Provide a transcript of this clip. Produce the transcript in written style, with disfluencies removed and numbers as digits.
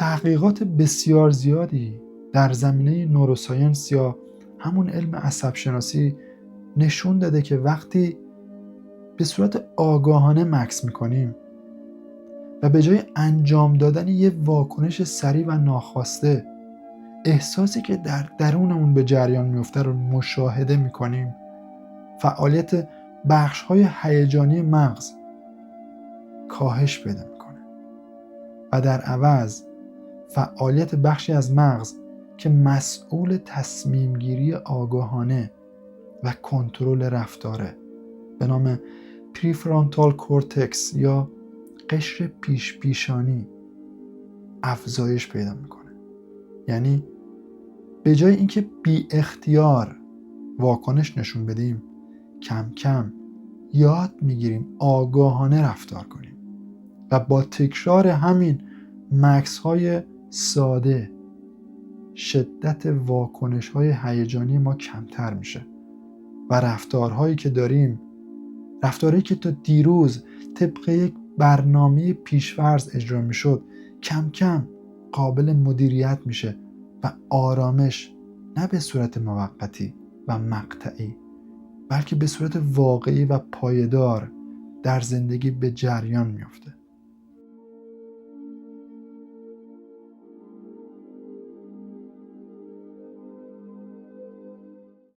تحقیقات بسیار زیادی در زمینه نوروساینس یا همون علم عصب شناسی نشون داده که وقتی به صورت آگاهانه مکث میکنیم و به جای انجام دادن یه واکنش سریع و ناخواسته احساسی که در درونمون به جریان میفته رو مشاهده میکنیم، فعالیت بخش‌های هیجانی مغز کاهش پیدا میکنه و در عوض فعالیت بخشی از مغز که مسئول تصمیم گیری آگاهانه و کنترل رفتاره به نام پریفرانتال کورتکس یا قشر پیش پیشانی افزایش پیدا میکنه. یعنی به جای اینکه بی اختیار واکنش نشون بدیم، کم کم یاد میگیریم آگاهانه رفتار کنیم و با تکرار همین مکث های ساده شدت واکنش های هیجانی ما کمتر میشه و رفتارهایی که داریم، رفتارهایی که تا دیروز طبق یک برنامه پیش‌فرض اجرا میشد، کم کم قابل مدیریت میشه و آرامش نه به صورت موقتی و مقطعی بلکه به صورت واقعی و پایدار در زندگی به جریان میفته.